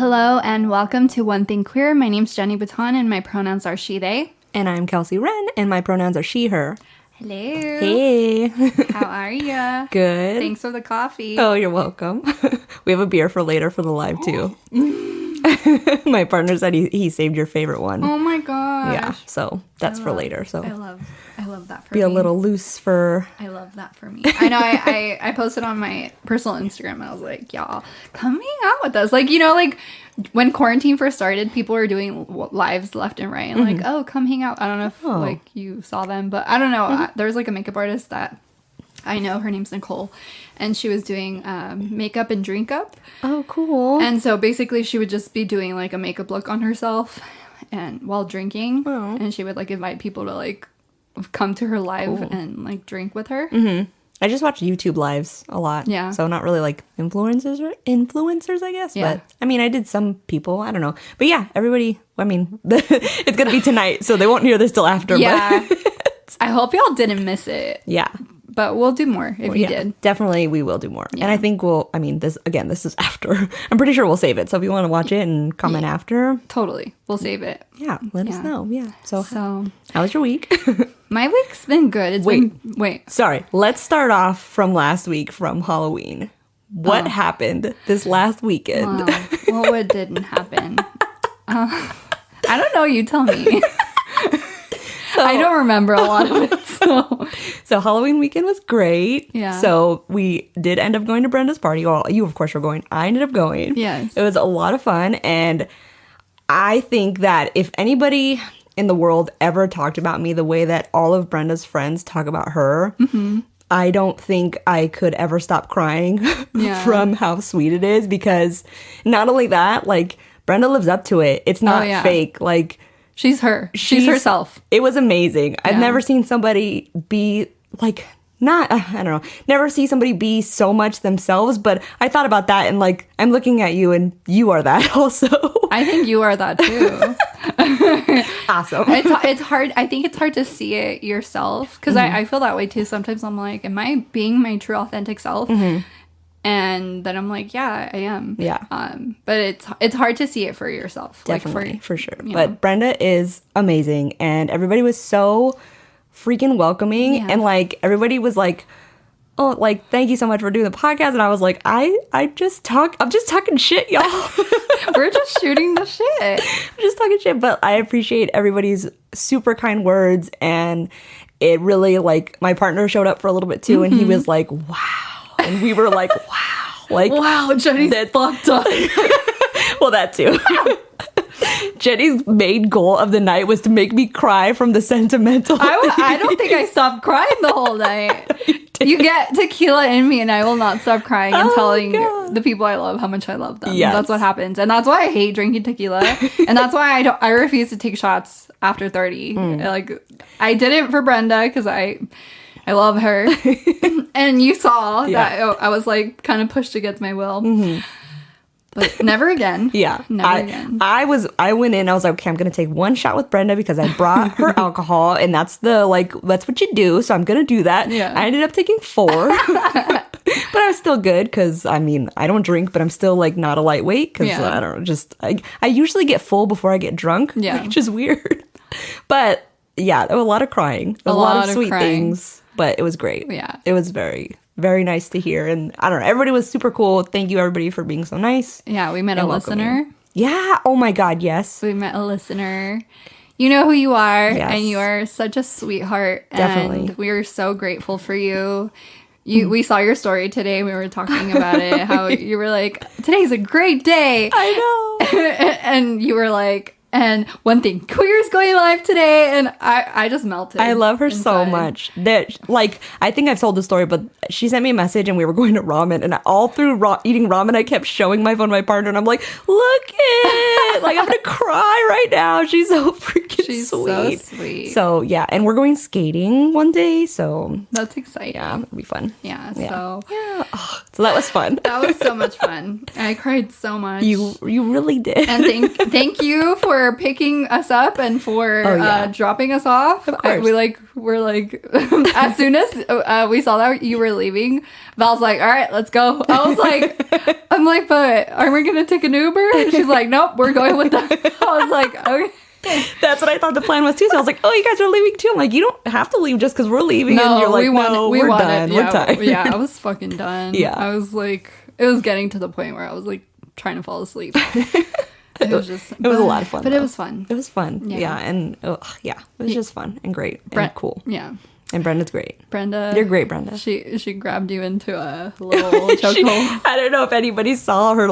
Hello and welcome to One Thing Queer. My name's Jenny Baton and my pronouns are she, they. And I'm Kelsey Wren and my pronouns are she, her. Hello. Hey. How are ya? Good. Thanks for the coffee. Oh, you're welcome. We have a beer for later for the live too. My partner said he saved your favorite one. Oh my gosh. Yeah, so that's for later. So I love that for be me. a little loose for... I love that for me. I know I posted on my personal Instagram and I was like, y'all, come hang out with us. Like, you know, like when quarantine first started, people were doing lives left and right. And like, oh, come hang out. I don't know if like you saw them, but I don't know. There's like a makeup artist that I know. Her name's Nicole. And she was doing makeup and drink up. Oh, cool. And so basically she would just be doing like a makeup look on herself and while drinking. Oh. And she would like invite people to like come to her live and like drink with her. I just watch YouTube lives a lot. Yeah. So not really like influencers, I guess. Yeah. But I mean, I did some people. I don't know. But yeah, everybody, I mean, it's going to be tonight. So they won't hear this till after. Yeah. But I hope y'all didn't miss it. yeah. But we'll do more if you did. Definitely we will do more. Yeah. And I think this is after. I'm pretty sure we'll save it. So if you want to watch it and comment after. Totally. We'll save it. Yeah, let us know. Yeah. So how was your week? My week's been good. Wait. Sorry. Let's start off from last week from Halloween. What happened this last weekend? Well, what didn't happen? I don't know. You tell me. I don't remember a lot of it. So Halloween weekend was great. Yeah. So we did end up going to Brenda's party. Well, you, of course, were going. I ended up going. Yes. It was a lot of fun. And I think that if anybody in the world ever talked about me the way that all of Brenda's friends talk about her, I don't think I could ever stop crying from how sweet it is. Because not only that, like, Brenda lives up to it. It's not fake. Like, she's her. She's herself. It was amazing. I've never seen somebody be like, never see somebody be so much themselves. But I thought about that and like, I'm looking at you and you are that also. I think you are that too. Awesome. It's hard. I think it's hard to see it yourself because I feel that way too. Sometimes I'm like, am I being my true authentic self? And then I'm like, yeah, I am. Yeah. But it's hard to see it for yourself. Definitely, like for sure. You But know. Brenda is amazing and everybody was so freaking welcoming and like everybody was like, oh, like, thank you so much for doing the podcast. And I was like, I'm just talking shit, y'all. We're just shooting the shit. I'm just talking shit. But I appreciate everybody's super kind words. And it really, like, my partner showed up for a little bit too. And he was like, wow. And we were like, wow. Like, wow, Jenny's fucked up. Well, that too. Jenny's main goal of the night was to make me cry from the sentimental. I don't think I stopped crying the whole night. You get tequila in me and I will not stop crying and telling the people I love how much I love them. Yes. That's what happens. And that's why I hate drinking tequila. And that's why I refuse to take shots after 30. Like, I did it for Brenda because I love her. And you saw that I was like kind of pushed against my will. But never again. Yeah. Never again. I went in, I was like, okay, I'm going to take one shot with Brenda because I brought her alcohol and that's what you do. So I'm going to do that. Yeah. I ended up taking 4. But I was still good because, I mean, I don't drink, but I'm still like not a lightweight because I don't know, just, I usually get full before I get drunk, which is weird. But yeah, there was a lot of crying. There was a lot of sweet things, but it was great. Yeah. It was very, very nice to hear. And I don't know, everybody was super cool. Thank you, everybody, for being so nice. Yeah, we met a listener. Yeah. Oh my God, yes. We met a listener. You know who you are, Yes. and you are such a sweetheart. Definitely. And we are so grateful for you. We saw your story today. We were talking about it. How you were like, today's a great day. I know. And you were like, and One Thing Queer's going live today. And I just melted. I love her so inside. much. That, like, I think I've told the story, but she sent me a message and we were going to ramen. And all through eating ramen, I kept showing my phone to my partner. And I'm like, look it. Like, I'm going to cry right now. She's so freaking She's sweet. so sweet. So, yeah. And we're going skating one day. So, That's exciting. yeah, it'll be fun. Yeah. So Yeah. Ugh. So that was fun. That was so much fun. I cried so much. You really did. And thank you for picking us up and for dropping us off. Of course. We're like, as soon as we saw that you were leaving, Val's like, all right, let's go. I'm like, but aren't we gonna take an Uber? And she's like, nope, we're going with them. I was like, okay. That's what I thought the plan was too. So I was like, oh, you guys are leaving too. I'm like, you don't have to leave just because we're leaving. No, and you're like, we're done. Yeah, we're tired. Yeah, I was fucking done. Yeah. I was like, it was getting to the point where I was like trying to fall asleep. It was a lot of fun. But though. it was fun. It was fun. Yeah. And it was just fun and great and cool. Yeah. And Brenda's great. Brenda. You're great, Brenda. She grabbed you into a little chokehold. I don't know if anybody saw her,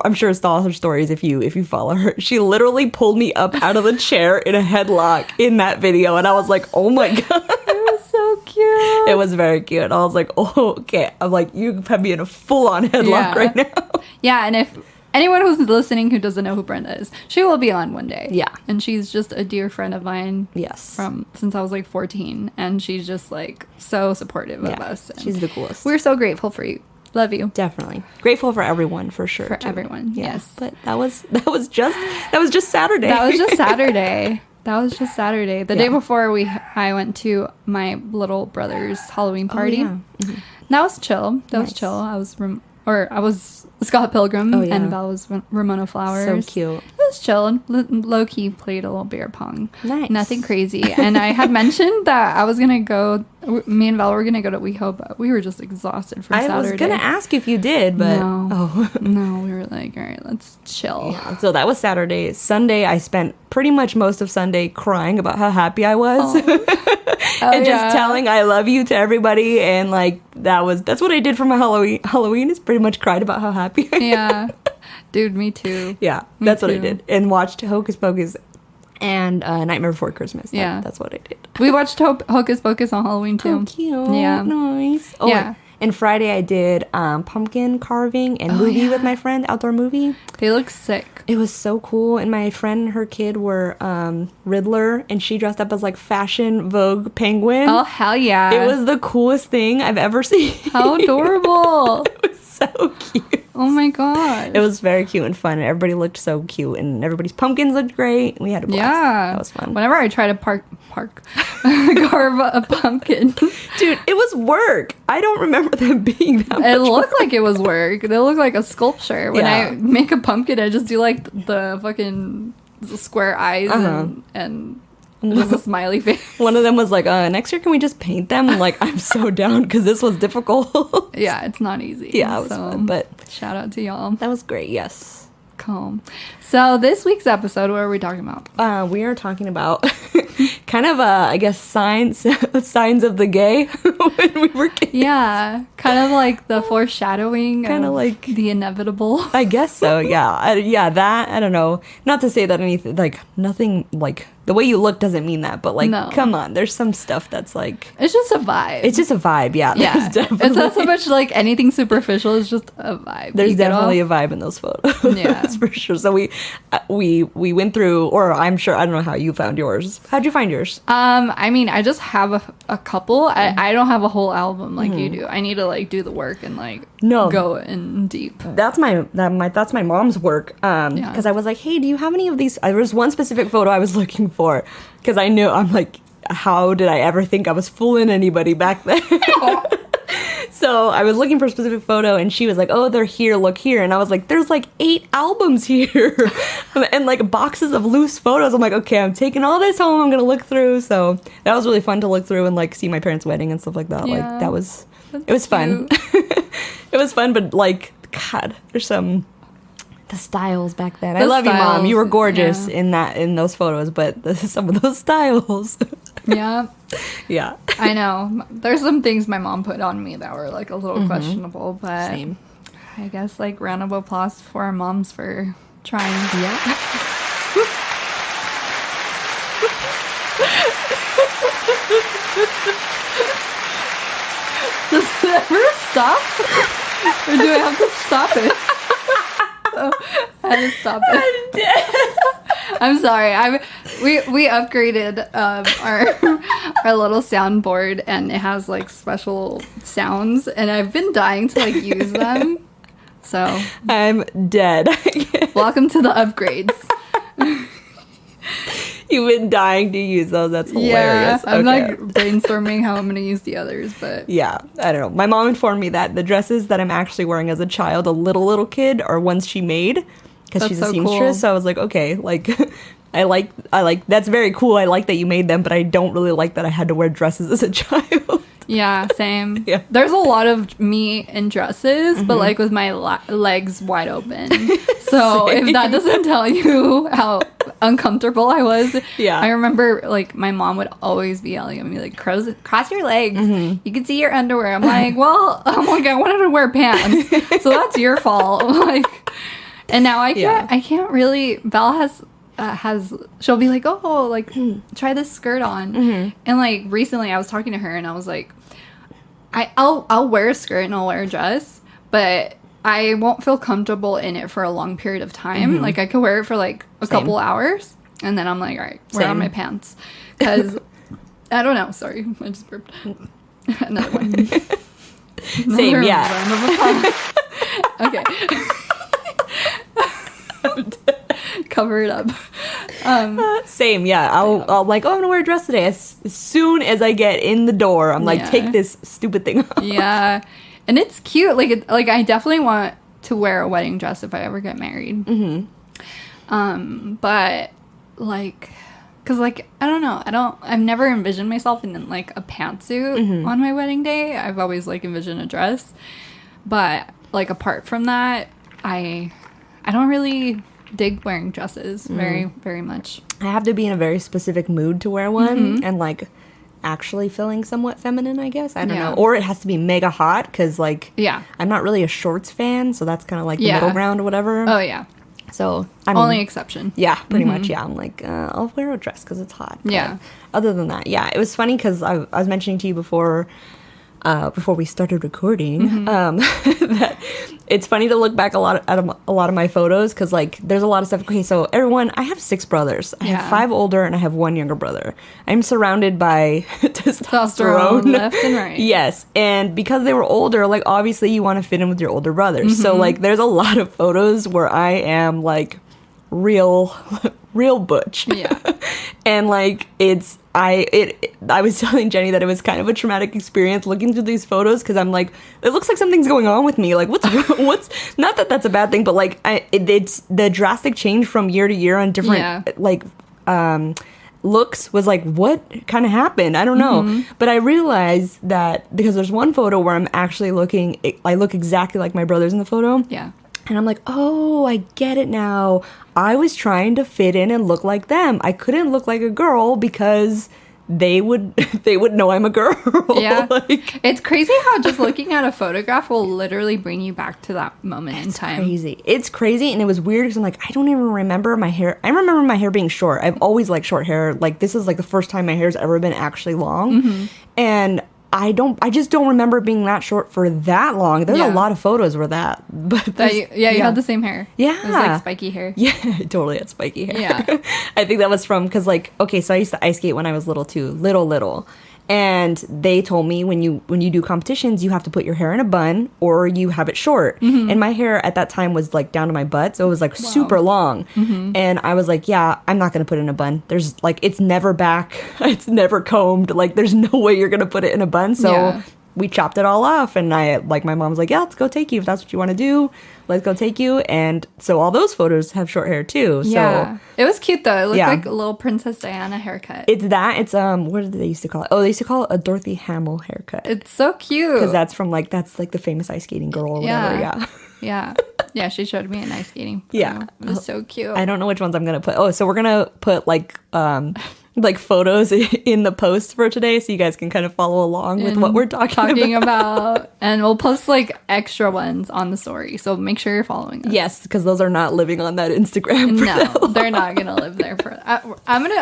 I'm sure saw her stories if you follow her. She literally pulled me up out of the chair in a headlock in that video. And I was like, oh my God. It was so cute. It was very cute. I was like, oh, okay. I'm like, you have me in a full-on headlock right now. Yeah, and if anyone who's listening who doesn't know who Brenda is, she will be on one day. Yeah. And she's just a dear friend of mine. Yes. Since I was like 14. And she's just like so supportive of us. And she's the coolest. We're so grateful for you. Love you. Definitely. Grateful for everyone for sure. For everyone. Yeah. Yes. But that was just Saturday. That was just Saturday. The day before I went to my little brother's Halloween party. Oh, yeah. Mm-hmm. That was chill. I was Scott Pilgrim and Val was Ramona Flowers. So cute. It was chill. Low key played a little beer pong. Nice. Nothing crazy. And I had mentioned that I was gonna go. Me and Val were gonna go to WeHo, but we were just exhausted from Saturday. I was gonna ask if you did, but no, we were like, all right, let's chill. Yeah, so that was Saturday. Sunday, I spent pretty much most of Sunday crying about how happy I was, and just telling I love you to everybody, and like that's what I did for my Halloween is pretty much cried about how happy I am. Yeah, dude, me too. Yeah, that's what I did, and watched Hocus Pocus and Nightmare Before Christmas. That's what I did. We watched Hocus Pocus on Halloween too. Oh, cute. Yeah, nice. Oh, yeah. And Friday I did pumpkin carving and movie with my friend, outdoor movie. They look sick. It was so cool. And my friend and her kid were Riddler, and she dressed up as like fashion Vogue penguin. Oh, hell yeah. It was the coolest thing I've ever seen. How adorable. It was so cute. Oh my god. It was very cute and fun. And everybody looked so cute, and everybody's pumpkins looked great. We had a blast. Yeah. That was fun. Whenever I try to carve a pumpkin. Dude, it was work. I don't remember them being that much It looked work. like it was work. They look like a sculpture. When I make a pumpkin, I just do like the fucking square eyes and just a smiley face. One of them was like, next year can we just paint them? I'm like, I'm so down because this was difficult. Yeah, it's not easy. Yeah, it was fun, but shout out to y'all. That was great, yes. Calm. So this week's episode, what are we talking about? We are talking about kind of, I guess, signs of the gay when we were kids. Yeah, kind of like the foreshadowing kind of like the inevitable. I guess so, yeah. That, I don't know. Not to say that anything, like, nothing, like, the way you look doesn't mean that, but, like, come on. There's some stuff that's, like... It's just a vibe. It's just a vibe, yeah. Yeah. It's not so much, like, anything superficial. It's just a vibe. There's definitely a vibe in those photos. Yeah. That's for sure. So we went through, or I'm sure, I don't know how you found yours. How'd you find yours? I mean, I just have a couple. I don't have a whole album like you do. I need to, like, do the work and, like, go in deep. That's my mom's work. Because I was like, hey, do you have any of these? There was one specific photo I was looking for because I knew, I'm like, how did I ever think I was fooling anybody back then? So I was looking for a specific photo, and she was like, oh, they're here, look here. And I was like, there's like 8 albums here and like boxes of loose photos. I'm like, okay, I'm taking all this home, I'm gonna look through. So that was really fun to look through and like see my parents' wedding and stuff like that. Like it was fun. It was fun, but like, God, there's the styles back then. I love you, Mom. You were gorgeous in those photos, but some of those styles. Yeah. Yeah. I know. There's some things my mom put on me that were like a little questionable, but same. I guess like round of applause for our moms for trying. Yeah. Does it ever stop? Or do I have to stop it? Oh, I had to stop it. I'm dead. I'm sorry. We upgraded our little soundboard, and it has like special sounds, and I've been dying to like use them. So I'm dead. welcome to the upgrades. You've been dying to use those. That's hilarious. Yeah, I'm like brainstorming how I'm going to use the others, but yeah, I don't know. My mom informed me that the dresses that I'm actually wearing as a child, a little kid, are ones she made because she's a seamstress. Cool. So I was like, okay, like I like that's very cool. I like that you made them, but I don't really like that I had to wear dresses as a child. Yeah, same. Yeah. There's a lot of me in dresses, but like with my legs wide open. So if that doesn't tell you how uncomfortable I was, yeah. I remember like my mom would always be yelling at me like, cross your legs. You can see your underwear. I'm like, well, I wanted to wear pants, so that's your fault. Like, and now I can't really. Belle has she'll be like, oh, like try this skirt on, and like recently I was talking to her and I was like, I'll wear a skirt and I'll wear a dress, but I won't feel comfortable in it for a long period of time. Like I could wear it for like a couple hours and then I'm like, all right, wear on my pants, because I don't know, sorry, I just burped. Another one. Same. Yeah. Okay. Cover it up. Same, yeah. I'll like, oh, I'm gonna wear a dress today. As soon as I get in the door, I'm like, take this stupid thing off. Yeah, and it's cute. Like I definitely want to wear a wedding dress if I ever get married. But like, cause like I don't know. I've never envisioned myself in like a pantsuit on my wedding day. I've always like envisioned a dress. But like apart from that, I don't really dig wearing dresses very, very much. I have to be in a very specific mood to wear one and like actually feeling somewhat feminine, I guess. I don't know. Or it has to be mega hot because like I'm not really a shorts fan, so that's kind of like the middle ground or whatever. Oh yeah. So I mean, only exception. Yeah, pretty much. Yeah, I'm like I'll wear a dress because it's hot. Yeah. But other than that, yeah, it was funny because I was mentioning to you before we started recording, that it's funny to look back a lot of my photos because like there's a lot of stuff. Okay, so everyone, I have 6 brothers. I have 5 older and I have 1 younger brother. I'm surrounded by testosterone left and right. Yes, and because they were older, like obviously you want to fit in with your older brothers. So like there's a lot of photos where I am like real butch. Yeah. And like I was telling Jenny that it was kind of a traumatic experience looking through these photos because I'm like, it looks like something's going on with me. Like what's not that that's a bad thing, but like it's the drastic change from year to year on different looks was like, what kind of happened? I don't know. But I realized that because there's one photo where I'm actually I look exactly like my brothers in the photo. Yeah. And I'm like, oh, I get it now. I was trying to fit in and look like them. I couldn't look like a girl because they would know I'm a girl. Yeah. Like, it's crazy how just looking at a photograph will literally bring you back to that moment in time. It's crazy. And it was weird because I'm like, I don't even remember my hair. I remember my hair being short. I've always liked short hair. Like this is like the first time my hair's ever been actually long. And I just don't remember it being that short for that long. There's a lot of photos where that, but you had the same hair. Yeah, it was like spiky hair. Yeah, I totally had spiky hair. Yeah, I think that was from because like okay, so I used to ice skate when I was little too, little. And they told me when you do competitions, you have to put your hair in a bun or you have it short. And my hair at that time was like down to my butt, so it was like super long. And I was like, yeah, I'm not gonna put it in a bun. There's like it's never back, it's never combed. Like there's no way you're gonna put it in a bun. So we chopped it all off, and I like my mom was like, yeah, let's go take you if that's what you want to do. Let's go take you. And so all those photos have short hair too. Yeah. So it was cute though. It looked like a little Princess Diana haircut. It's what did they used to call it? Oh, they used to call it a Dorothy Hamill haircut. It's so cute. Because that's like the famous ice skating girl or whatever. Yeah, she showed me an ice skating photo. Yeah. It was so cute. I don't know which ones I'm gonna put. Oh, so we're gonna put like photos in the post for today so you guys can kind of follow along with what we're talking about. And we'll post like extra ones on the story, so make sure you're following us. Yes, because those are not living on that Instagram. No, they're not gonna live there for I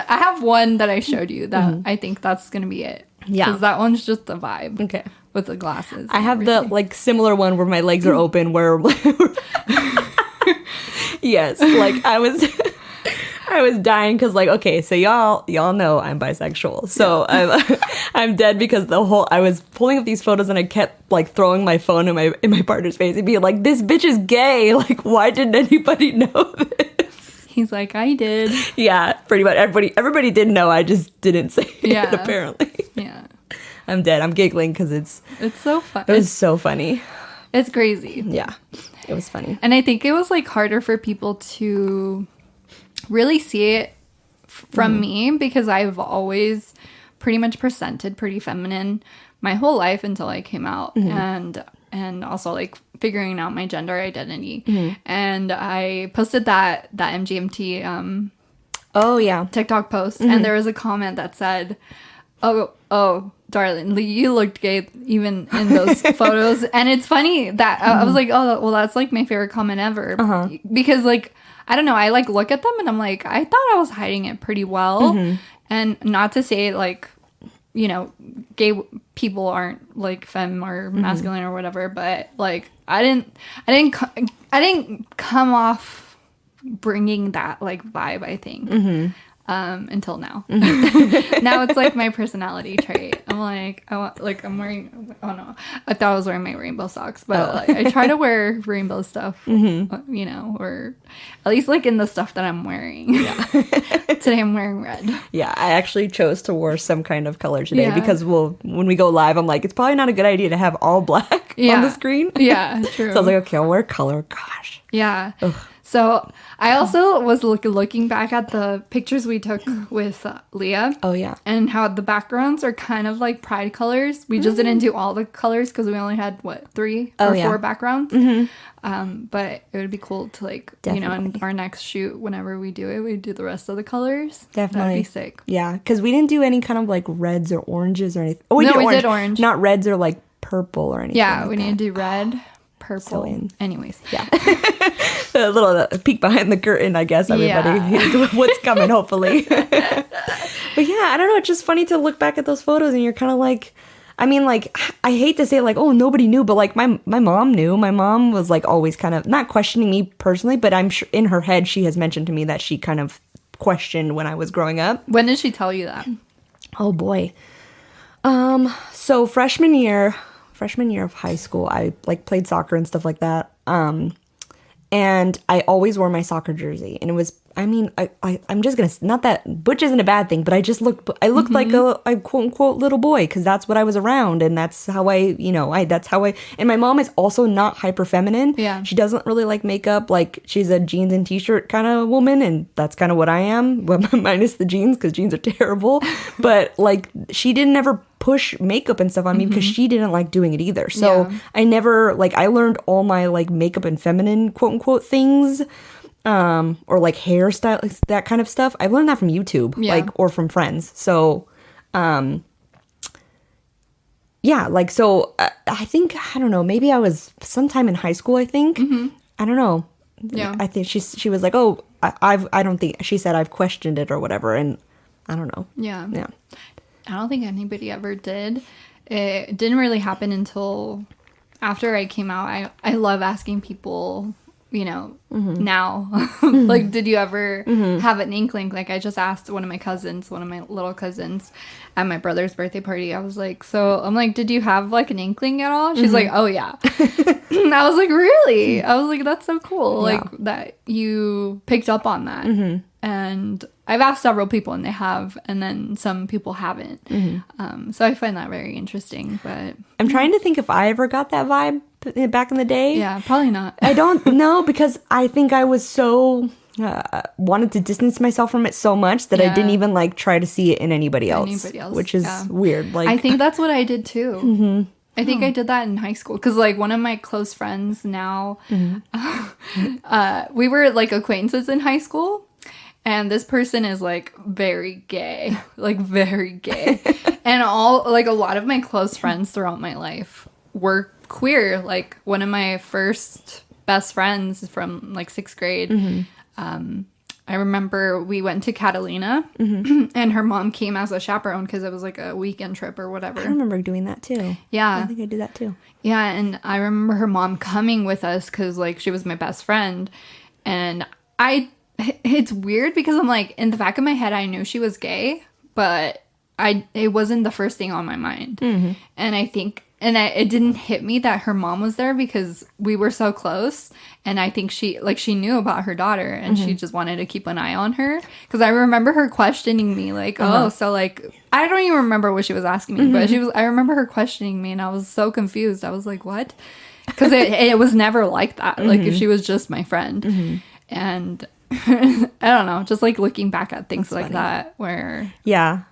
have one that I showed you that I think that's gonna be it. Yeah, because that one's just the vibe. Okay, with the glasses. I have the like similar one where my legs are open where yes, like I was I was dying because, like, okay, so y'all know I'm bisexual. So I'm dead because I was pulling up these photos and I kept like throwing my phone in my partner's face and being like, "This bitch is gay. Like, why didn't anybody know this?" He's like, I did. Yeah, pretty much everybody did know. I just didn't say it. Apparently. Yeah. I'm dead. I'm giggling because it's so fun. It was so funny. It's crazy. Yeah, it was funny. And I think it was like harder for people to really see it from me because I've always pretty much presented pretty feminine my whole life until I came out, and also like figuring out my gender identity. And I posted that MGMT oh yeah TikTok post, and there was a comment that said, oh darling, you looked gay even in those photos. And it's funny that I was like, oh well, that's like my favorite comment ever, because like I don't know, I like look at them and I'm like, I thought I was hiding it pretty well. And not to say like, you know, gay people aren't like femme or masculine or whatever, but like I didn't come off bringing that like vibe, I think. Until now. Now it's like my personality trait. I'm like, I'm wearing, oh no, I thought I was wearing my rainbow socks, but like, I try to wear rainbow stuff, you know, or at least like in the stuff that I'm wearing. Yeah. Today I'm wearing red. Yeah, I actually chose to wear some kind of color today because when we go live, I'm like, it's probably not a good idea to have all black on the screen. Yeah, true. So I was like, okay, I'll wear color. Gosh. Yeah. Ugh. So I also was looking back at the pictures we took with Leah. Oh, yeah. And how the backgrounds are kind of like pride colors. We just didn't do all the colors because we only had, 3 or 4 backgrounds. But it would be cool to like, you know, in our next shoot, whenever we do it, we do the rest of the colors. Definitely. That'd be sick. Yeah, because we didn't do any kind of like reds or oranges or anything. Oh, we did orange. Not reds or like purple or anything. Yeah, like we need to do red. Purple. So anyways, yeah. A little peek behind the curtain, I guess, everybody. Yeah. What's coming, hopefully. But yeah, I don't know. It's just funny to look back at those photos and you're kind of like, I mean, like, I hate to say like, oh, nobody knew, but like my mom knew. My mom was like always kind of not questioning me personally, but I'm sure in her head she has mentioned to me that she kind of questioned when I was growing up. When did she tell you that? Oh boy. So freshman year of high school, I like played soccer and stuff like that. And I always wore my soccer jersey, and it was, I mean, I'm just gonna, not that butch isn't a bad thing, but I looked like a quote unquote little boy because that's what I was around, and that's how and my mom is also not hyper feminine. Yeah. She doesn't really like makeup. Like, she's a jeans and t-shirt kind of woman, and that's kind of what I am, well, minus the jeans, because jeans are terrible. But like, she didn't ever push makeup and stuff on me because she didn't like doing it either. So I never, like, I learned all my like makeup and feminine quote unquote things, or like hairstyle, that kind of stuff. I've learned that from YouTube, like, or from friends. So, yeah, like, so I think, I don't know, maybe I was sometime in high school, I think. I don't know. Yeah. I think she was like, oh, I don't think, she said I've questioned it or whatever. And I don't know. Yeah. Yeah. I don't think anybody ever did. It didn't really happen until after I came out. I love asking people, you know, now, like, did you ever have an inkling? Like, I just asked one of my little cousins at my brother's birthday party. I was like, I'm like, did you have like an inkling at all? She's like, oh yeah. I was like, really? I was like, that's so cool. Like, that you picked up on that. And I've asked several people and they have, and then some people haven't. So I find that very interesting. But I'm trying to think if I ever got that vibe back in the day. Yeah, probably not. I don't know, because I think I was so wanted to distance myself from it so much that I didn't even like try to see it in anybody else, which is weird. Like, I think that's what I did too. I think I did that in high school because, like, one of my close friends now, we were like acquaintances in high school. And this person is like very gay, like very gay. And a lot of my close friends throughout my life were queer. Like, one of my first best friends from like 6th grade, I remember we went to Catalina and her mom came as a chaperone because it was like a weekend trip or whatever. I remember doing that too. Yeah. I think I did that too. Yeah. And I remember her mom coming with us because like she was my best friend. And I it's weird because I'm like, in the back of my head, I knew she was gay, but it wasn't the first thing on my mind. Mm-hmm. And I think, it didn't hit me that her mom was there because we were so close. And I think she knew about her daughter and she just wanted to keep an eye on her. Because I remember her questioning me like, oh, so like, I don't even remember what she was asking me, but I remember her questioning me and I was so confused. I was like, what? Because it was never like that. Like, if she was just my friend. And I don't know, just like looking back at things like that where... Yeah.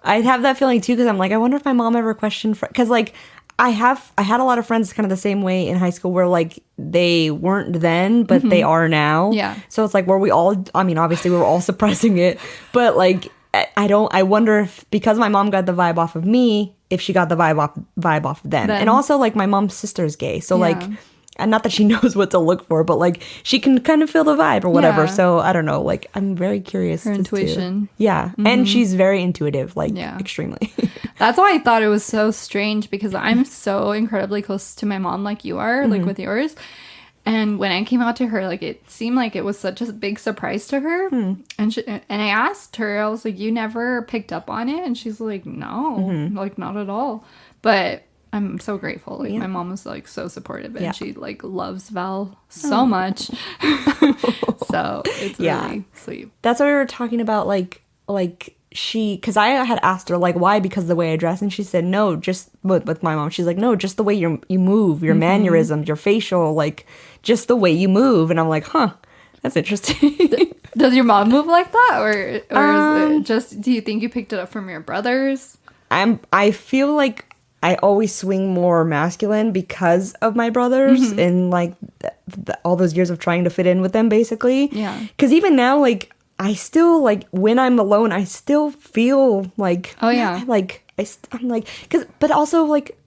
I'd have that feeling too because I'm like, I wonder if my mom ever questioned... Because like, I had a lot of friends kind of the same way in high school where like they weren't then, but they are now. Yeah. So it's like, were we all... I mean, obviously we were all suppressing it, but like, I wonder if because my mom got the vibe off of me, if she got the vibe off of them. And also like my mom's sister's gay. So like... And not that she knows what to look for, but like she can kind of feel the vibe or whatever. Yeah. So I don't know. Like I'm very curious. Her intuition. Yeah. And she's very intuitive, like extremely. That's why I thought it was so strange because I'm so incredibly close to my mom like you are, like with yours. And when I came out to her, like it seemed like it was such a big surprise to her. And I asked her, I was like, you never picked up on it? And she's like, no, like not at all. But I'm so grateful. Like my mom was like so supportive and she like loves Val so much. So it's really sweet. That's what we were talking about. Like she, because I had asked her like why, because of the way I dress, and she said no, just with my mom. She's like, no, just the way you move, your mannerisms, your facial, like just the way you move. And I'm like, huh, that's interesting. Does your mom move like that, or is it just? Do you think you picked it up from your brothers? I feel like I always swing more masculine because of my brothers and like all those years of trying to fit in with them, basically. Yeah. Because even now, like I still like when I'm alone, I still feel like I'm like, but also like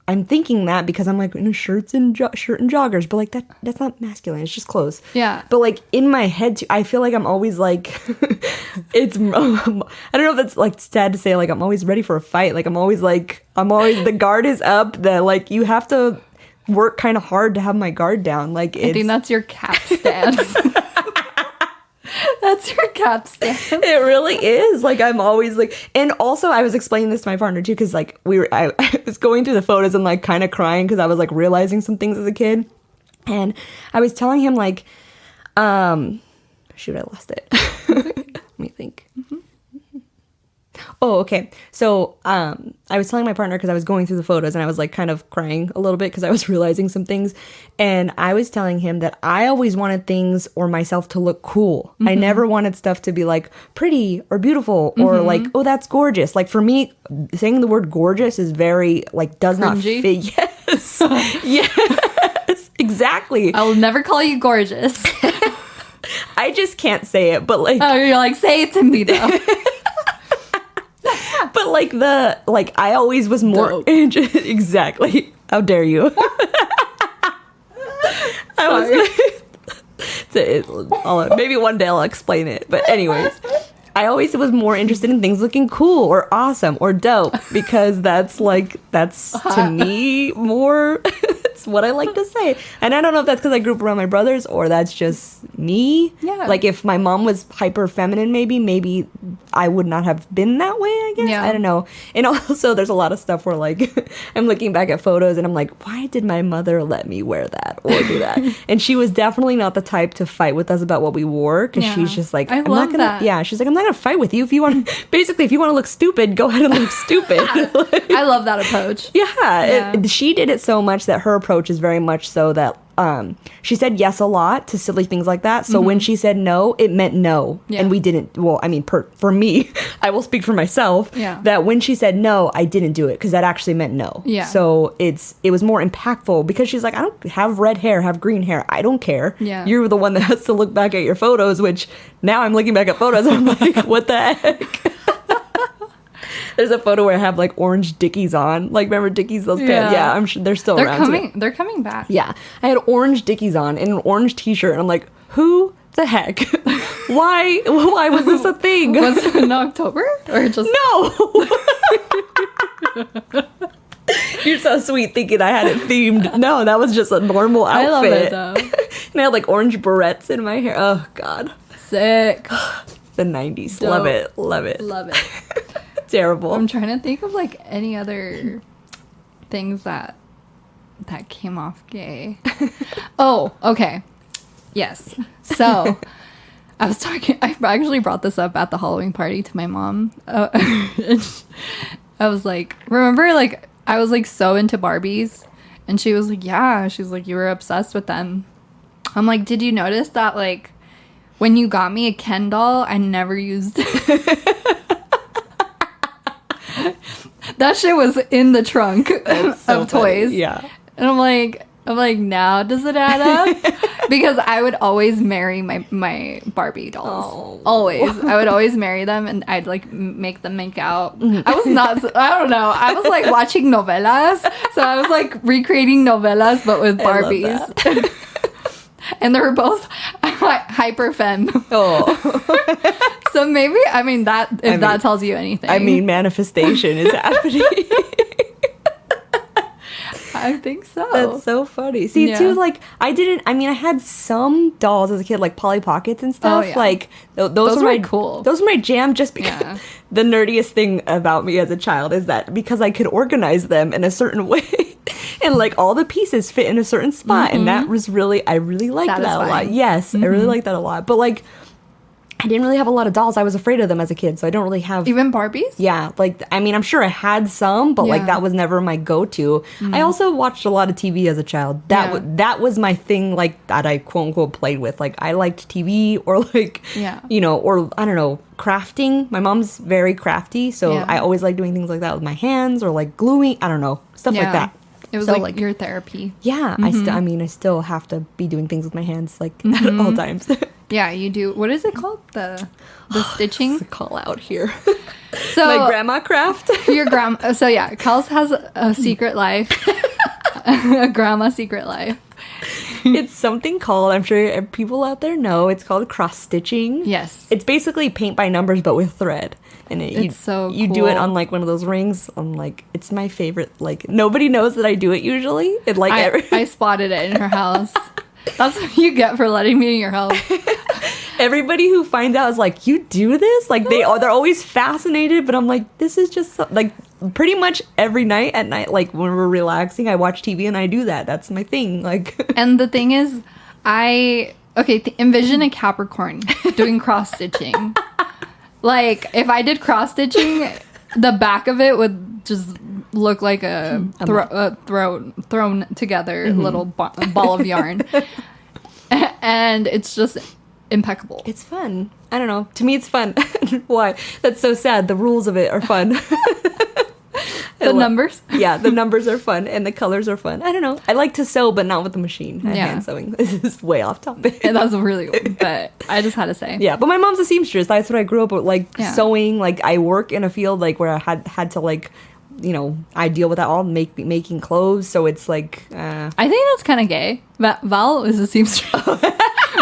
I'm thinking that because I'm like in shirt and joggers, but like that's not masculine. It's just clothes. Yeah. But like in my head, too, I feel like I'm always like, I don't know if it's like sad to say, like I'm always ready for a fight. Like I'm always the guard is up. That like you have to work kind of hard to have my guard down. Like I think that's your cap stance. That's your cap stance. It really is. Like I'm always like, and also I was explaining this to my partner too, because like I was going through the photos and like kind of crying because I was like realizing some things as a kid, and I was telling him like, shoot, I lost it. Let me think. Oh, okay. So, I was telling my partner because I was going through the photos and I was like kind of crying a little bit because I was realizing some things. And I was telling him that I always wanted things or myself to look cool. I never wanted stuff to be like pretty or beautiful or like, oh, that's gorgeous. Like for me, saying the word gorgeous is very like does not fit. Yes. Yes, exactly. I will never call you gorgeous. I just can't say it, but like. Oh, you're like, say it to me though. But like I always was more exactly. How dare you? Maybe one day I'll explain it. But anyways, I always was more interested in things looking cool or awesome or dope because that's to me more. It's what I like to say, and I don't know if that's because I grew up around my brothers or that's just me. Yeah. Like if my mom was hyper feminine, maybe I would not have been that way. I guess. Yeah. I don't know. And also, there's a lot of stuff where like I'm looking back at photos and I'm like, why did my mother let me wear that or do that? And she was definitely not the type to fight with us about what we wore because she's just like, I'm not gonna. That. Yeah, she's like, I'm not gonna fight with you if you want. Basically, if you want to look stupid, go ahead and look stupid. I love that approach. Yeah. She did it so much that her approach is very much so that she said yes a lot to silly things like that. So when she said no, it meant no. Yeah. And we didn't. Well, I mean, for me, I will speak for myself. Yeah. That when she said no, I didn't do it because that actually meant no. Yeah. So it was more impactful because she's like, I don't have red hair, have green hair. I don't care. Yeah. You're the one that has to look back at your photos, which now I'm looking back at photos and I'm like, what the heck? There's a photo where I have like orange Dickies on. Like, remember Dickies? Those pants? Yeah, I'm sure they're still around. They're coming back. Yeah. I had orange Dickies on and an orange t-shirt. And I'm like, who the heck? Why was this a thing? Was it in October? Or just... No! You're so sweet thinking I had it themed. No, that was just a normal outfit. I love it though. And I had like orange barrettes in my hair. Oh, God. Sick. The 90s. Dope. Love it. Love it. Love it. Terrible. I'm trying to think of like any other things that came off gay. Oh, okay. Yes. So I actually brought this up at the Halloween party to my mom. I was like, remember, like, I was like so into Barbies, and she was like, yeah, she's like, you were obsessed with them. I'm like, did you notice that, like, when you got me a Ken doll, I never used it? That shit was in the trunk of toys. Yeah. And I'm like, now does it add up? Because I would always marry my Barbie dolls. Oh. Always. I would always marry them, and I'd like make them make out. I was not, I don't know. I was like watching novelas. So I was like recreating novelas, but with Barbies. And they were both hyper femme. Oh. So maybe, I mean, that tells you anything. I mean, manifestation is happening. I think so. That's so funny. See, Yeah. too, like, I had some dolls as a kid, like Polly Pockets and stuff. Oh, yeah. Like, those Those were were my, cool. Those were my jam, just because Yeah. the nerdiest thing about me as a child is that because I could organize them in a certain way. And, like, all the pieces fit in a certain spot. And that was I really liked that a lot. Satisfying. Yes, I really liked that a lot. But, like, I didn't really have a lot of dolls. I was afraid of them as a kid, so I don't really have... Even Barbies? Yeah, like, I mean, I'm sure I had some, but, like, Yeah. that was never my go-to. I also watched a lot of TV as a child. That was my thing, like, that I quote-unquote played with. Like, I liked TV or, like, Yeah. you know, or, I don't know, crafting. My mom's very crafty, so Yeah. I always like doing things like that with my hands or, like, gluing. I don't know, stuff like that. It was So, like your therapy. Yeah, I still have to be doing things with my hands, like, at all times. Yeah, you do. What is it called? The stitching? Call out here. So My grandma craft. your grandma. So yeah, Kels has a secret life. A grandma secret life. It's something called, I'm sure people out there know, it's called cross stitching. Yes. It's basically paint by numbers, but with thread. And you do it cool. on like one of those rings. On like, it's my favorite. Like, nobody knows that I do it usually. It like I spotted it in her house. That's what you get for letting me in your house. everybody who finds out is like, you do this? Like, they're always fascinated, but I'm like, this is just like pretty much every night at night, like when we're relaxing, I watch TV and I do that. That's my thing. Like, and the thing is, envision a Capricorn doing cross stitching. Like, if I did cross stitching, the back of it would just look like a thrown together little ball of yarn. And it's just impeccable. it's fun. I don't know. To me, it's fun. Why? That's so sad. The rules of it are fun. The numbers? Yeah, the numbers are fun and the colors are fun. I don't know. I like to sew, but not with the machine. Hand sewing. This is way off topic. And that's really old, but I just had to say. Yeah, but my mom's a seamstress. That's what I grew up with, like sewing. Like, I work in a field like where I had to, like, you know, I deal with that all, making clothes. So it's like, I think that's kind of gay. Val is a seamstress.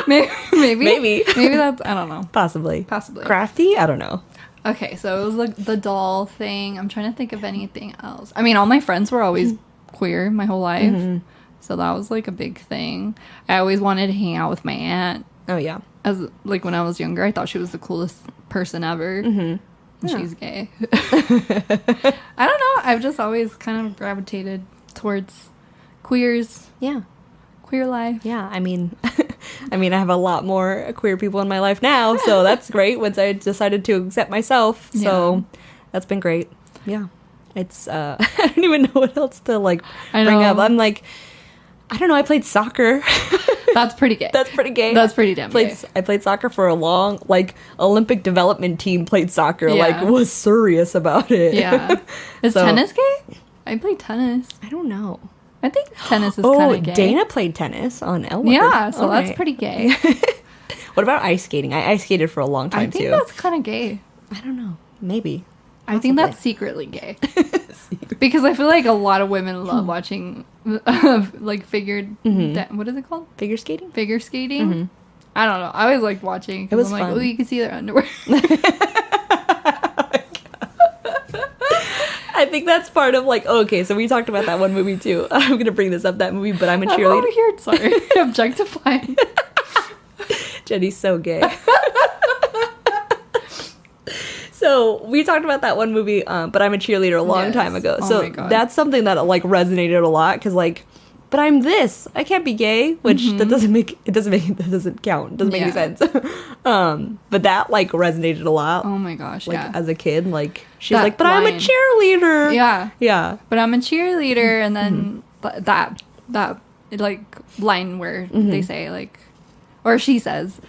Maybe that's, I don't know. possibly Crafty? I don't know. Okay, so it was like the doll thing. I'm trying to think of anything else. I mean, all my friends were always queer my whole life. So that was like a big thing. I always wanted to hang out with my aunt. Oh yeah. As like when I was younger, I thought she was the coolest person ever. And she's gay. I don't know. I've just always kind of gravitated towards queers, Yeah. queer life. Yeah, I mean, I have a lot more queer people in my life now, so that's great. Once I decided to accept myself, so that's been great. Yeah, it's I don't even know what else to like bring up. I'm like, I don't know. I played soccer. That's pretty gay. That's pretty gay. That's pretty damn gay. I played soccer for a long, like, Olympic development team played soccer. Yeah. Like, was serious about it. Yeah. Is So- tennis gay? I played tennis. I don't know. I think tennis is kind of gay. Dana played tennis on Elwood. Yeah, so All that's right. pretty gay. What about ice skating? I ice skated for a long time I think too. that's kind of gay. I don't know. Maybe. I think that's secretly gay. Because I feel like a lot of women love watching like what is it called? Figure skating? Figure skating. I don't know. I always liked watching. It was I'm like, fun. oh, you can see their underwear. I think that's part of like, okay, so we talked about that one movie too. I'm going to bring this up, that movie, but I'm a I'm cheerleader. over here, sorry, objectifying. Jenny's so gay. So we talked about that one movie, but I'm a cheerleader a long time ago. Oh So my God. that's something that like resonated a lot because like, but I'm this. I can't be gay, which that doesn't count. It doesn't make any sense. But that like resonated a lot. Oh my gosh, Like yeah. as a kid, like she's That like, but I'm a line. cheerleader. Yeah. Yeah. But I'm a cheerleader, and then that like line where they say like, or she says,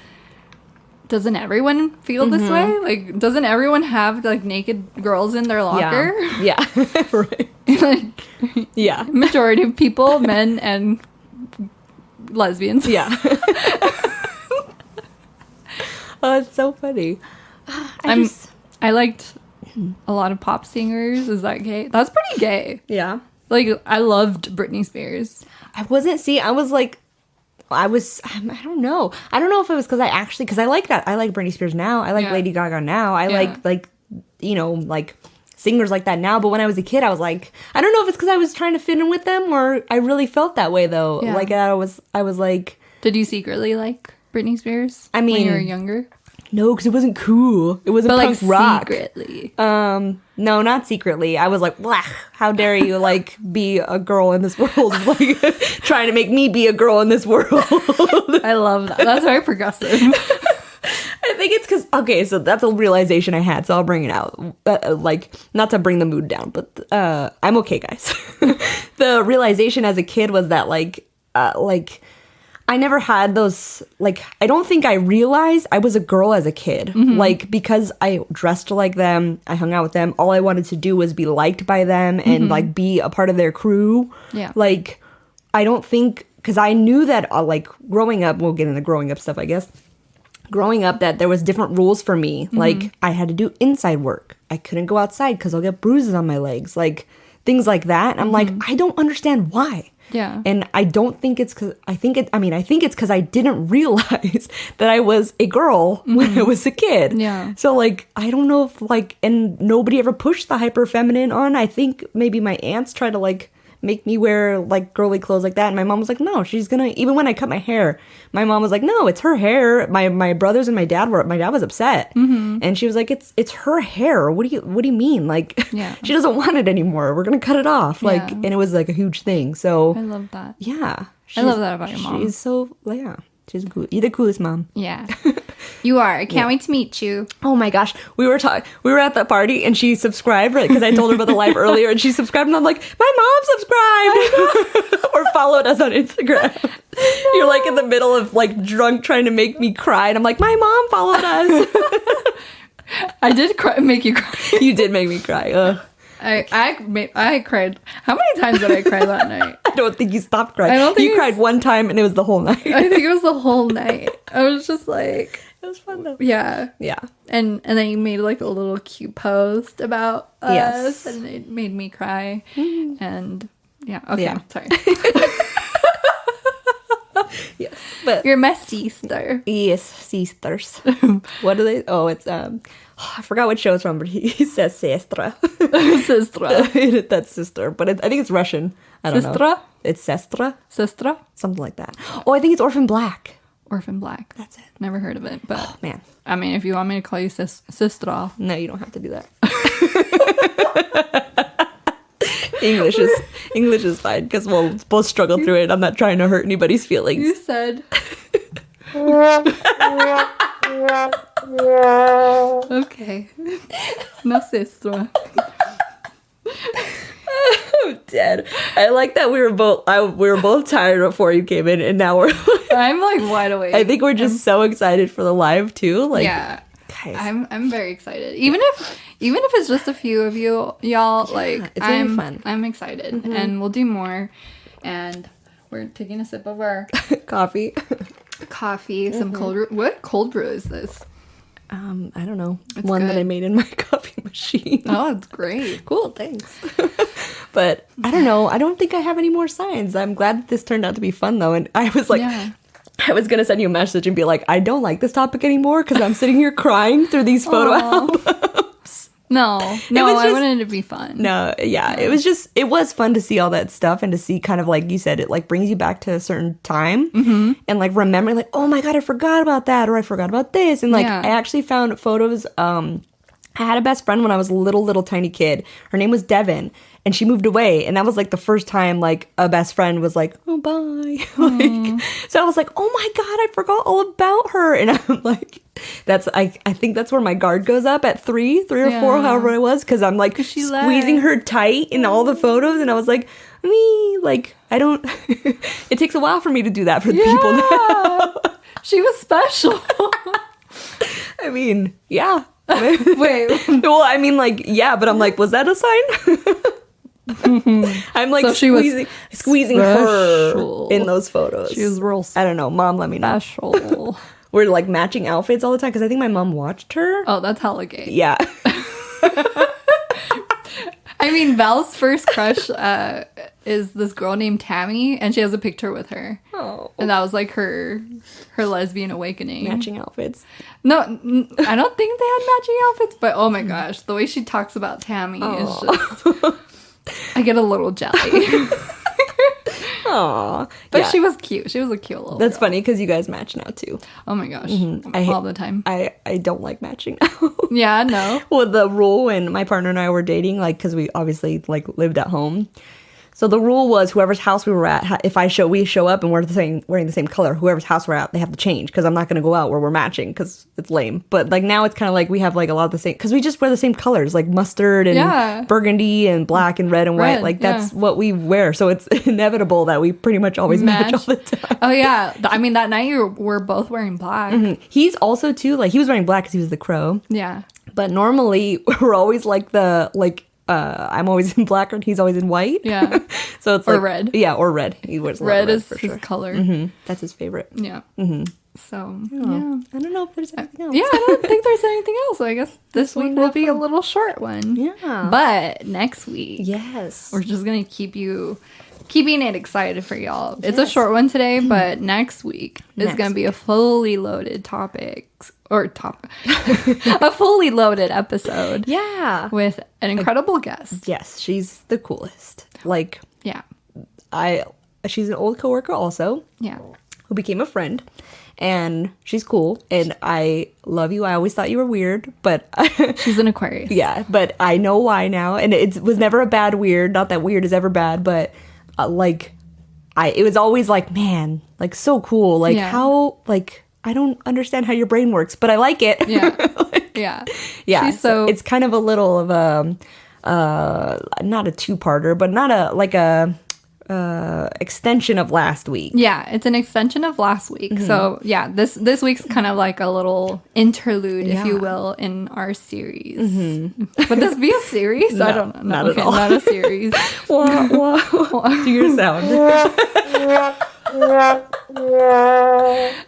doesn't everyone feel this way? Like, doesn't everyone have like naked girls in their locker? Yeah. Right. Like, Yeah. majority of people, men and lesbians. Yeah. Oh, it's so funny. I liked a lot of pop singers. Is that gay? That's pretty gay. Yeah. Like, I loved Britney Spears. I wasn't, see, I don't know. I don't know if it was because I like that. I like Britney Spears now. I like Yeah. Lady Gaga now. I Yeah. like, like singers like that now. But when I was a kid, I was like, I don't know if it's because I was trying to fit in with them or I really felt that way though. Yeah. Like I was like, Did you secretly like Britney Spears? I when mean, you were younger, no, because it wasn't cool. It wasn't but punk like rock. secretly. No, not secretly. I was like, "Blah, how dare you like be a girl in this world? Like trying to make me be a girl in this world." I love that. That's very progressive. I think it's because, okay, so that's a realization I had, so I'll bring it out. Like, not to bring the mood down, but I'm okay, guys. The realization as a kid was that, like, I never had those, like, I don't think I realized I was a girl as a kid. Like, because I dressed like them, I hung out with them, all I wanted to do was be liked by them and, like, be a part of their crew. Yeah. Like, I don't think, because I knew that, like, growing up, we'll get into growing up stuff, I guess. Growing up, that there was different rules for me. Like, I had to do inside work. I couldn't go outside because I'll get bruises on my legs. Like, things like that. And I'm like, I don't understand why. Yeah. And I don't think it's because, I think it's because I didn't realize that I was a girl when I was a kid. Yeah. So, like, I don't know if, like, and nobody ever pushed the hyper feminine on. I think maybe my aunts tried to, like, make me wear, like, girly clothes like that. And my mom was like, no, she's gonna, even when I cut my hair, my mom was like, no, it's her hair. My brothers and my dad was upset. And she was like, it's her hair. What do you mean? Like, Yeah. she doesn't want it anymore. We're gonna cut it off. Like, Yeah. and it was like a huge thing. So I love that. yeah. I love that about your mom. She's so, yeah. She's cool. You're the coolest mom. Yeah. You are. I can't wait to meet you. Oh my gosh. We were at that party and she subscribed, right? Because I told her about the live earlier and she subscribed and I'm like, my mom subscribed or followed us on Instagram. You're like in the middle of like drunk trying to make me cry. And I'm like, my mom followed us. I did make you cry. You did make me cry. Ugh. I cried. How many times did I cry that night? I don't think you stopped crying. I don't think you cried one time and it was the whole night. I think it was the whole night. I was just like, It was fun though. yeah. Yeah. And then you made like a little cute post about Yes. us, and it made me cry. And yeah, okay, Yeah. sorry. Yes. But You're my sister. yes, sisters. What do they? Oh, it's I forgot what show it's from, but he says sestra. Sister. That's sister, but I think it's Russian. I don't know. Sistra? It's sestra, Sister? something like that. Oh, I think it's Orphan Black. Orphan Black. That's it. Never heard of it, but Man, I mean, if you want me to call you Sistra. no, you don't have to do that. English is fine because we'll both struggle through it. I'm not trying to hurt anybody's You feelings. said. Okay. No Sistra. I'm dead. I like that we were both tired before you came in, and now we're. I'm like wide awake. I think we're just so excited for the live too. Like, Yeah. guys, I'm very excited. Even if it's just a few of you, y'all, like it's gonna be I'm fun. I'm excited, and we'll do more. And we're taking a sip of our coffee. coffee, some cold brew. What cold brew is this? I don't know. It's One that good. I made in my coffee machine. Oh, it's great. Cool, thanks. But I don't know. I don't think I have any more signs. I'm glad that this turned out to be fun though. And I was like, Yeah. I was gonna send you a message and be like, I don't like this topic anymore because I'm sitting here crying through these photo albums. No, was I just- wanted it to be fun. No, yeah, it was fun to see all that stuff and to see kind of like you said, it like brings you back to a certain time and like remembering like, oh my God, I forgot about that or I forgot about this. And like Yeah. I actually found photos I had a best friend when I was a little tiny kid. Her name was Devin, and she moved away. And that was like the first time like a best friend was like, oh, bye. Like, so I was like, oh my God, I forgot all about her. And I'm like, I think that's where my guard goes up at 3 or 4, however it was. Cause I'm like squeezing her tight in all the photos. And I was like, I don't, it takes a while for me to do that for people now. She was special. I mean, yeah. Wait. Well, I mean, like, yeah, but I'm like, was that a sign? I'm like so squeezing her in those photos. She was real I don't know. Mom, let me know. special. We're like matching outfits all the time because I think my mom watched her. Oh, that's hella gay. Yeah. I mean, Val's first crush is this girl named Tammy, and she has a picture with her. Oh. And that was like her lesbian awakening. Matching outfits. No, I don't think they had matching outfits, but oh my gosh, the way she talks about Tammy is just... I get a little jelly. Aw. But yeah. she was cute. She was a cute little That's girl. funny because you guys match now too. Oh my gosh. All the time. I don't like matching now. Yeah, no. Well, the rule when my partner and I were dating, like, because we obviously like lived at home. So the rule was whoever's house we were at, if we show up and we're wearing the same color, whoever's house we're at, they have to change because I'm not going to go out where we're matching because it's lame. But like now it's kind of like we have like a lot of the same, because we just wear the same colors, like mustard and burgundy and black and red and white. Like that's what we wear. So it's inevitable that we pretty much always match all the time. Oh yeah. I mean, that night we're both wearing black. Mm-hmm. He's also too, like he was wearing black because he was the crow. Yeah. But normally we're always like I'm always in black and he's always in white. Yeah. So it's or like red. Yeah, or red. He wears red is for his sure. color. Mm-hmm. That's his favorite. Yeah. Mm-hmm. So yeah. I don't know if there's anything else. Yeah, I don't think there's anything else. So I guess this week will be a little short one. Yeah. But next week, yes, we're just gonna keeping it excited for y'all. It's a short one today, but next week is going to be a fully loaded a fully loaded episode. Yeah. With an incredible guest. Yes, she's the coolest. Like, yeah. She's an old coworker also. Yeah. Who became a friend. And she's cool. And I love you. I always thought you were weird, but... She's an Aquarius. Yeah, but I know why now. And it was never a bad weird. Not that weird is ever bad, but... it was always like, man, like so cool. Like how, like, I don't understand how your brain works, but I like it. Yeah. Yeah. She's so it's kind of a little of a, not a two-parter, but not a extension of last week. Yeah, it's an extension of last week. Mm-hmm. So yeah, this week's kind of like a little interlude, if you will, in our series. Mm-hmm. Would this be a series? No, I don't know. Not at all. Not a series. Wah, wah, wah. Do your sound.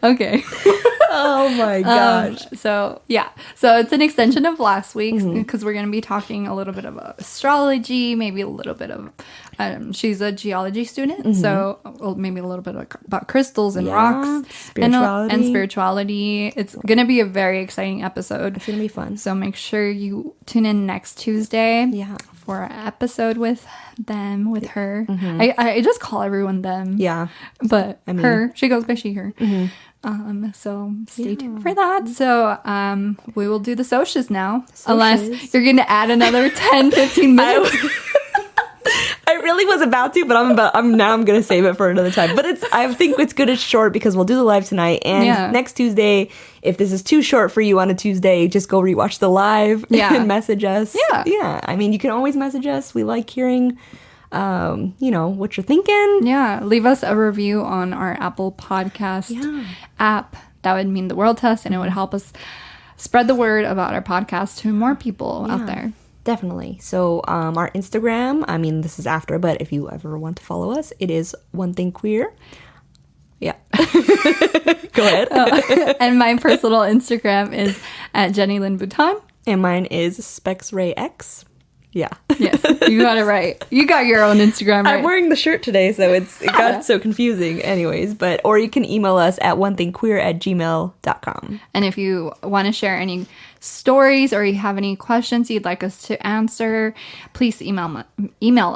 Okay. Oh my gosh. So it's an extension of last week's because we're going to be talking a little bit about astrology, maybe a little bit of she's a geology student, so maybe a little bit about crystals and rocks, and spirituality. It's going to be a very exciting episode. It's going to be fun. So make sure you tune in next Tuesday. Yeah. For an episode with her. I just call everyone them. Yeah. But I mean, her, she goes by she, her. So stay tuned for that. So we will do the socials now. Unless you're going to add another 10, 15 minutes. I really was about to, but I'm going to save it for another time. But I think it's good it's short because we'll do the live tonight. And next Tuesday, if this is too short for you on a Tuesday, just go rewatch the live and message us. Yeah. Yeah. I mean, you can always message us. We like hearing, what you're thinking. Yeah. Leave us a review on our Apple Podcast app. That would mean the world to us, and it would help us spread the word about our podcast to more people out there. Definitely. So our Instagram, I mean, this is after, but if you ever want to follow us, it is One Thing Queer. Yeah. Go ahead. And my personal Instagram is at Jenny Lynn Bouton. And mine is SpexRayX. Yeah. Yes, you got it right. You got your own Instagram right. I'm wearing the shirt today, so it got so confusing. Anyways, or you can email us at onethingqueer@gmail.com. And if you want to share any stories or you have any questions you'd like us to answer, please email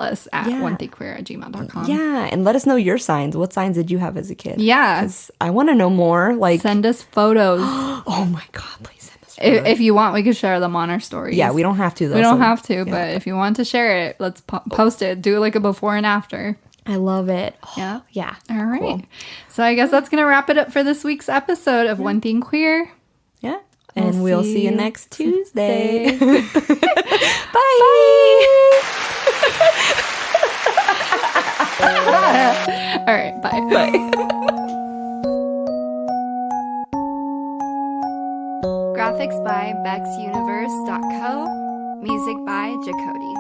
us at onethingqueer@gmail.com. Yeah, and let us know your signs. What signs did you have as a kid? Yeah. I want to know more. Like, send us photos. Oh my God, please send us If you want, we could share them on our stories. Yeah, we don't have to though. We don't have to, but if you want to share it, let's post it. Do like a before and after. I love it. Oh, Yeah. Yeah. All right. Cool. So I guess that's going to wrap it up for this week's episode of One Thing Queer. Yeah. And we'll see you next Tuesday. Bye. All right. Bye. Bye. Graphics by BexUniverse.co. Music by Jacody.